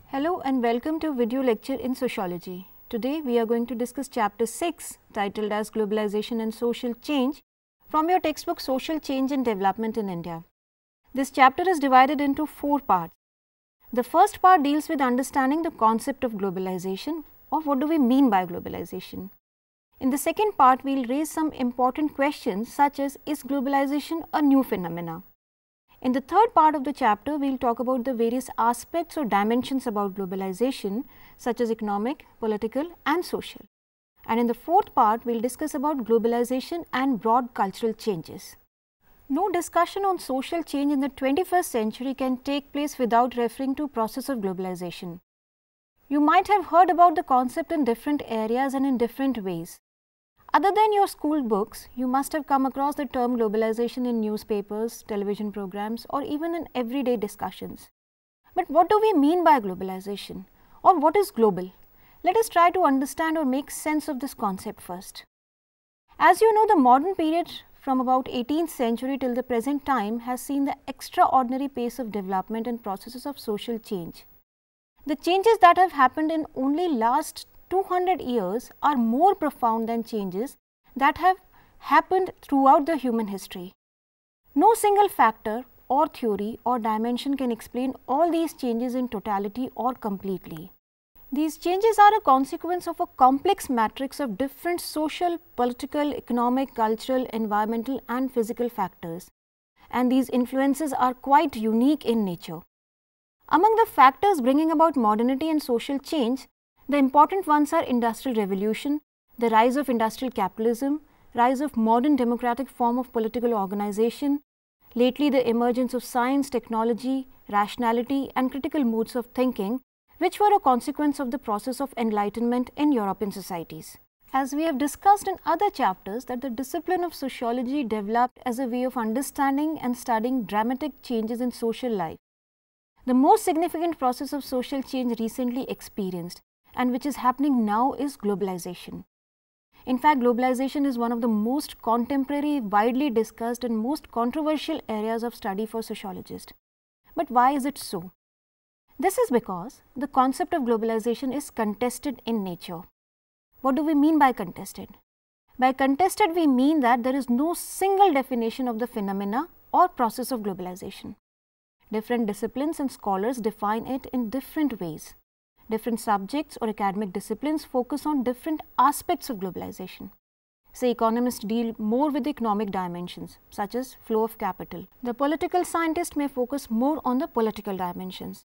Hello and welcome to a video lecture in sociology. Today we are going to discuss chapter 6 titled as Globalization and Social Change from your textbook Social Change and Development in India. This chapter is divided into 4 parts. The first part deals with understanding the concept of globalization, or what do we mean by globalization. In the second part we will raise some important questions such as, is globalization a new phenomena? In the third part of the chapter, we will talk about the various aspects or dimensions about globalization such as economic, political and social. And in the fourth part, we will discuss about globalization and broad cultural changes. No discussion on social change in the 21st century can take place without referring to process of globalization. You might have heard about the concept in different areas and in different ways. Other than your school books, you must have come across the term globalization in newspapers, television programs or even in everyday discussions. But what do we mean by globalization, or what is global? Let us try to understand or make sense of this concept first. As you know, the modern period from about 18th century till the present time has seen the extraordinary pace of development and processes of social change. The changes that have happened in only last 200 years are more profound than changes that have happened throughout the human history. No single factor or theory or dimension can explain all these changes in totality or completely. These changes are a consequence of a complex matrix of different social, political, economic, cultural, environmental and physical factors, and these influences are quite unique in nature. Among the factors bringing about modernity and social change, the important ones are industrial revolution, the rise of industrial capitalism, rise of modern democratic form of political organization, lately the emergence of science, technology, rationality and critical modes of thinking, which were a consequence of the process of enlightenment in European societies. As we have discussed in other chapters, that the discipline of sociology developed as a way of understanding and studying dramatic changes in social life. The most significant process of social change recently experienced and which is happening now is globalization. In fact, globalization is one of the most contemporary, widely discussed and most controversial areas of study for sociologists. But why is it so? This is because the concept of globalization is contested in nature. What do we mean by contested? By contested, we mean that there is no single definition of the phenomena or process of globalization. Different disciplines and scholars define it in different ways. Different subjects or academic disciplines focus on different aspects of globalization. Say, economists deal more with the economic dimensions, such as flow of capital. The political scientist may focus more on the political dimensions.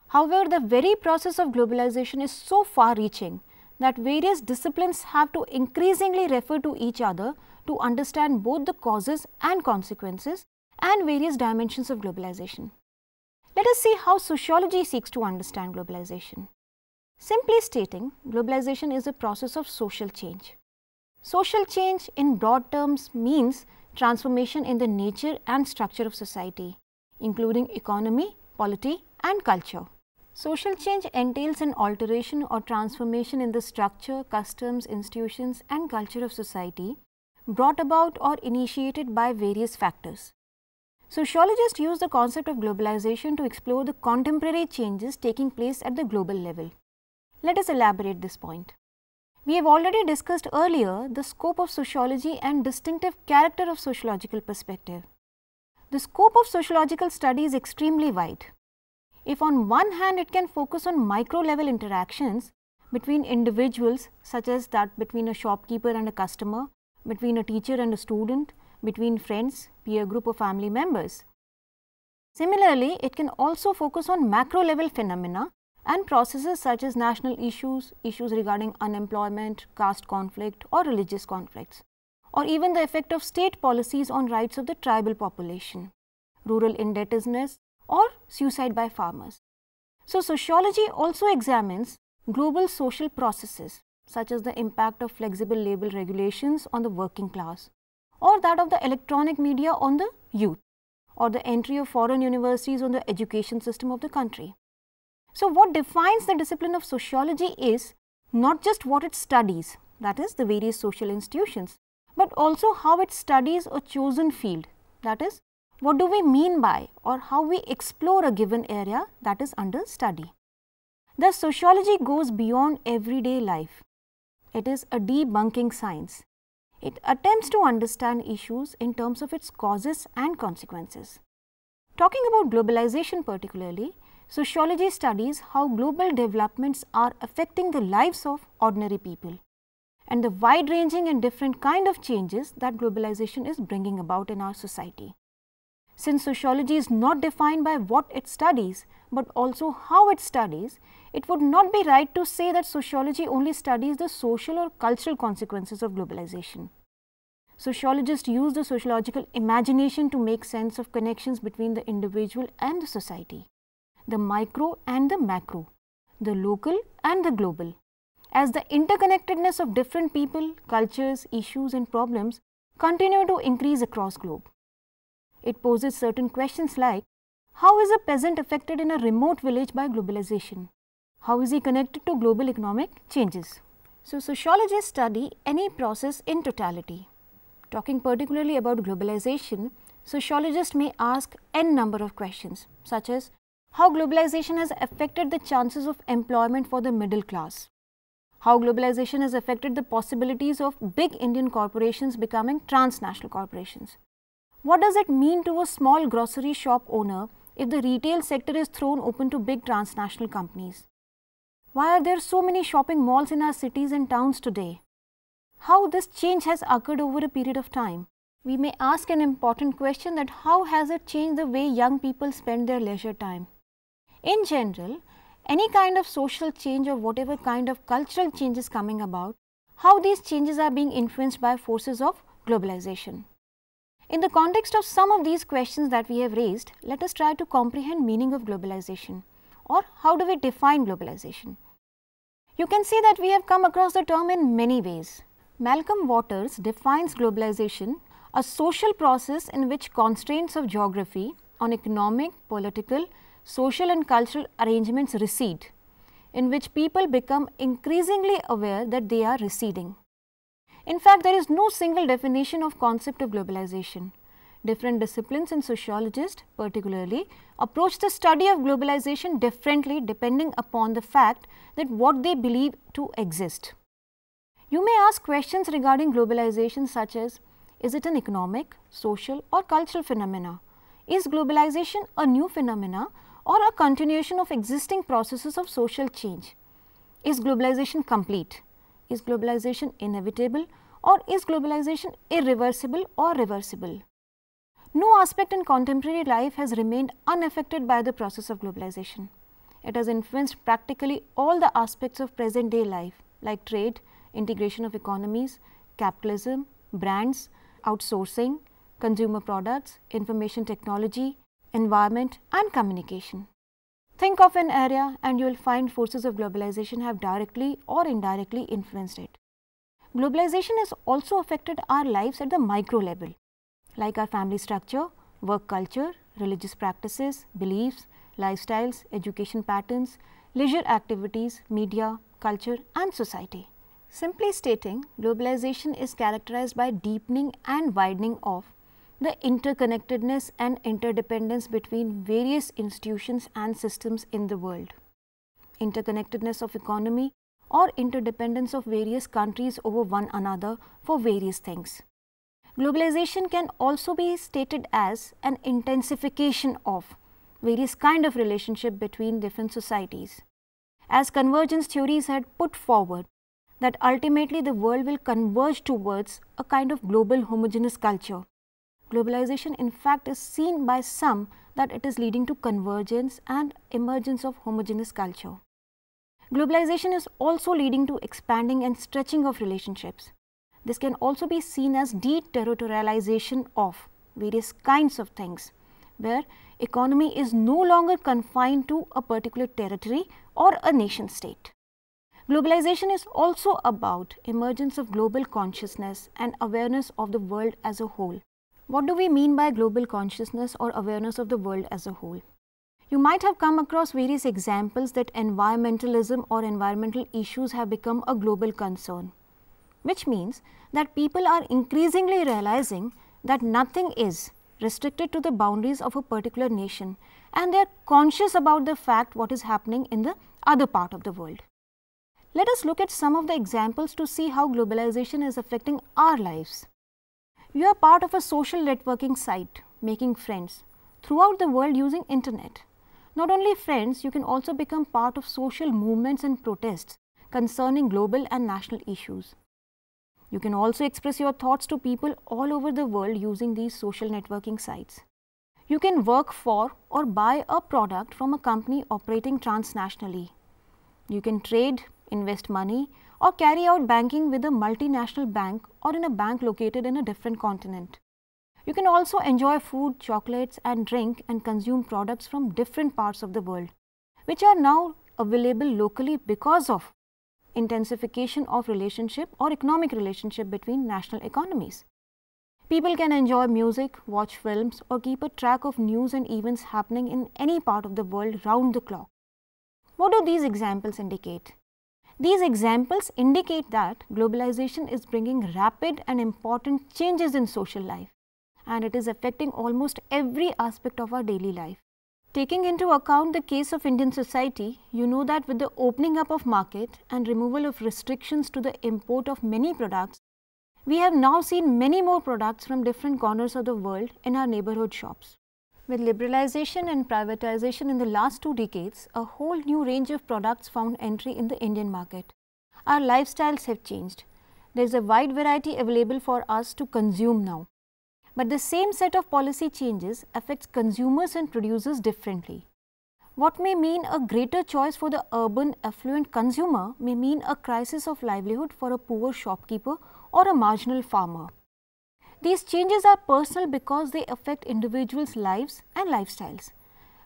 However, the very process of globalization is so far-reaching that various disciplines have to increasingly refer to each other to understand both the causes and consequences and various dimensions of globalization. Let us see how sociology seeks to understand globalization. Simply stating, globalization is a process of social change. Social change in broad terms means transformation in the nature and structure of society, including economy, polity and culture. Social change entails an alteration or transformation in the structure, customs, institutions and culture of society brought about or initiated by various factors. Sociologists use the concept of globalization to explore the contemporary changes taking place at the global level. Let us elaborate this point. We have already discussed earlier the scope of sociology and distinctive character of sociological perspective. The scope of sociological study is extremely wide. If on one hand it can focus on micro-level interactions between individuals, such as that between a shopkeeper and a customer, between a teacher and a student, between friends, peer group or family members. Similarly, it can also focus on macro-level phenomena and processes such as national issues, issues regarding unemployment, caste conflict or religious conflicts, or even the effect of state policies on rights of the tribal population, rural indebtedness or suicide by farmers. So, sociology also examines global social processes such as the impact of flexible labor regulations on the working class, or that of the electronic media on the youth, or the entry of foreign universities on the education system of the country. So, what defines the discipline of sociology is not just what it studies, that is the various social institutions, but also how it studies a chosen field, that is what do we mean by or how we explore a given area that is under study. Thus, sociology goes beyond everyday life. It is a debunking science. It attempts to understand issues in terms of its causes and consequences. Talking about globalization particularly, sociology studies how global developments are affecting the lives of ordinary people and the wide-ranging and different kind of changes that globalization is bringing about in our society. Since sociology is not defined by what it studies, but also how it studies, it would not be right to say that sociology only studies the social or cultural consequences of globalization. Sociologists use the sociological imagination to make sense of connections between the individual and the society, the micro and the macro, the local and the global, as the interconnectedness of different people, cultures, issues and problems continue to increase across globe. It poses certain questions like, how is a peasant affected in a remote village by globalization? How is he connected to global economic changes? So, sociologists study any process in totality. Talking particularly about globalization, sociologists may ask n number of questions, such as how globalization has affected the chances of employment for the middle class, how globalization has affected the possibilities of big Indian corporations becoming transnational corporations. What does it mean to a small grocery shop owner if the retail sector is thrown open to big transnational companies? Why are there so many shopping malls in our cities and towns today? How this change has occurred over a period of time? We may ask an important question that how has it changed the way young people spend their leisure time? In general, any kind of social change or whatever kind of cultural change is coming about, how these changes are being influenced by forces of globalization. In the context of some of these questions that we have raised, let us try to comprehend meaning of globalization, or how do we define globalization. You can see that we have come across the term in many ways. Malcolm Waters defines globalization a social process in which constraints of geography on economic, political, social and cultural arrangements recede, in which people become increasingly aware that they are receding. In fact, there is no single definition of concept of globalization. Different disciplines and sociologists particularly approach the study of globalization differently depending upon the fact that what they believe to exist. You may ask questions regarding globalization such as, is it an economic, social or cultural phenomena? Is globalization a new phenomena or a continuation of existing processes of social change? Is globalization complete? Is globalization inevitable or is globalization irreversible or reversible? No aspect in contemporary life has remained unaffected by the process of globalization. It has influenced practically all the aspects of present day life like trade, integration of economies, capitalism, brands, outsourcing, consumer products, information technology, environment and communication. Think of an area and you will find forces of globalization have directly or indirectly influenced it. Globalization has also affected our lives at the micro level, like our family structure, work culture, religious practices, beliefs, lifestyles, education patterns, leisure activities, media, culture and society. Simply stating, globalization is characterized by deepening and widening of the interconnectedness and interdependence between various institutions and systems in the world, interconnectedness of economy or interdependence of various countries over one another for various things. Globalization can also be stated as an intensification of various kind of relationship between different societies. As convergence theories had put forward that ultimately the world will converge towards a kind of global homogeneous culture. Globalization in fact is seen by some that it is leading to convergence and emergence of homogeneous culture. Globalization is also leading to expanding and stretching of relationships. This can also be seen as deterritorialization of various kinds of things, where economy is no longer confined to a particular territory or a nation state. Globalization is also about emergence of global consciousness and awareness of the world as a whole. What do we mean by global consciousness or awareness of the world as a whole? You might have come across various examples that environmentalism or environmental issues have become a global concern. which means that people are increasingly realizing that nothing is restricted to the boundaries of a particular nation, and they are conscious about the fact what is happening in the other part of the world. Let us look at some of the examples to see how globalization is affecting our lives. You are part of a social networking site, making friends throughout the world using internet. Not only friends, you can also become part of social movements and protests concerning global and national issues. You can also express your thoughts to people all over the world using these social networking sites. You can work for or buy a product from a company operating transnationally. You can trade, invest money, or carry out banking with a multinational bank or in a bank located in a different continent. You can also enjoy food, chocolates, and drink and consume products from different parts of the world, which are now available locally because of intensification of relationship or economic relationship between national economies. People can enjoy music, watch films, or keep a track of news and events happening in any part of the world round the clock. What do these examples indicate? These examples indicate that globalization is bringing rapid and important changes in social life, and it is affecting almost every aspect of our daily life. Taking into account the case of Indian society, you know that with the opening up of market and removal of restrictions to the import of many products, we have now seen many more products from different corners of the world in our neighborhood shops. With liberalization and privatization in the last 2 decades, a whole new range of products found entry in the Indian market. Our lifestyles have changed. There is a wide variety available for us to consume now. But the same set of policy changes affects consumers and producers differently. What may mean a greater choice for the urban affluent consumer may mean a crisis of livelihood for a poor shopkeeper or a marginal farmer. These changes are personal because they affect individuals' lives and lifestyles,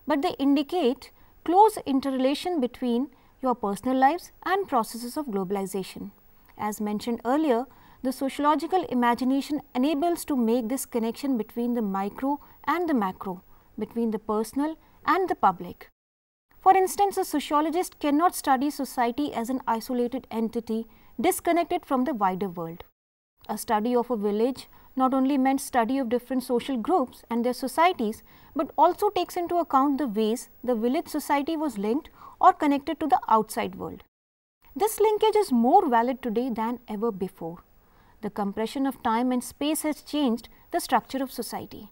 but they indicate close interrelation between your personal lives and processes of globalization. As mentioned earlier, the sociological imagination enables to make this connection between the micro and the macro, between the personal and the public. For instance, a sociologist cannot study society as an isolated entity disconnected from the wider world. A study of a village not only meant study of different social groups and their societies, but also takes into account the ways the village society was linked or connected to the outside world. This linkage is more valid today than ever before. The compression of time and space has changed the structure of society.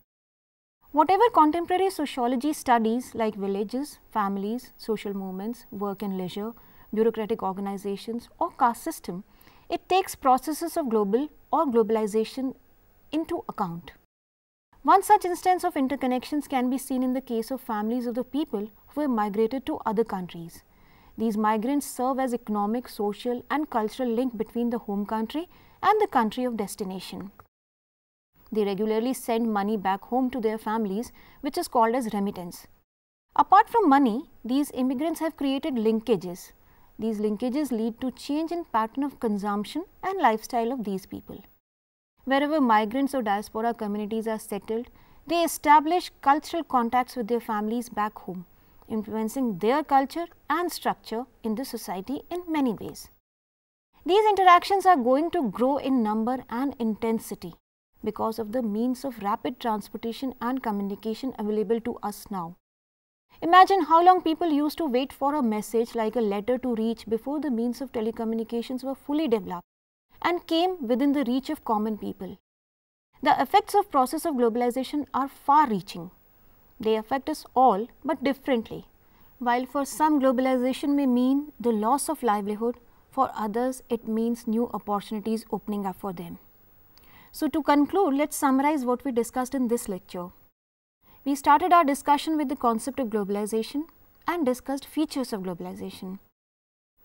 Whatever contemporary sociology studies like villages, families, social movements, work and leisure, bureaucratic organizations or caste system, it takes processes of global or globalization into account. One such instance of interconnections can be seen in the case of families of the people who have migrated to other countries. These migrants serve as economic, social and cultural link between the home country and the country of destination. They regularly send money back home to their families, which is called as remittance. Apart from money, these immigrants have created linkages. These linkages lead to change in pattern of consumption and lifestyle of these people. Wherever migrants or diaspora communities are settled, they establish cultural contacts with their families back home, influencing their culture and structure in the society in many ways. These interactions are going to grow in number and intensity because of the means of rapid transportation and communication available to us now. Imagine how long people used to wait for a message like a letter to reach before the means of telecommunications were fully developed and came within the reach of common people. The effects of process of globalization are far-reaching. They affect us all, but differently. While for some globalization may mean the loss of livelihood, for others it means new opportunities opening up for them. So to conclude, let's summarize what we discussed in this lecture. We started our discussion with the concept of globalization and discussed features of globalization.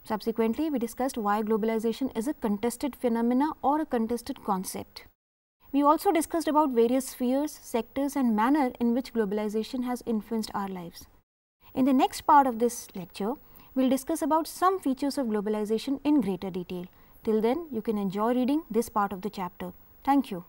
Subsequently, we discussed why globalization is a contested phenomena or a contested concept. We also discussed about various spheres, sectors and manner in which globalization has influenced our lives. In the next part of this lecture, we will discuss about some features of globalization in greater detail. Till then, you can enjoy reading this part of the chapter. Thank you.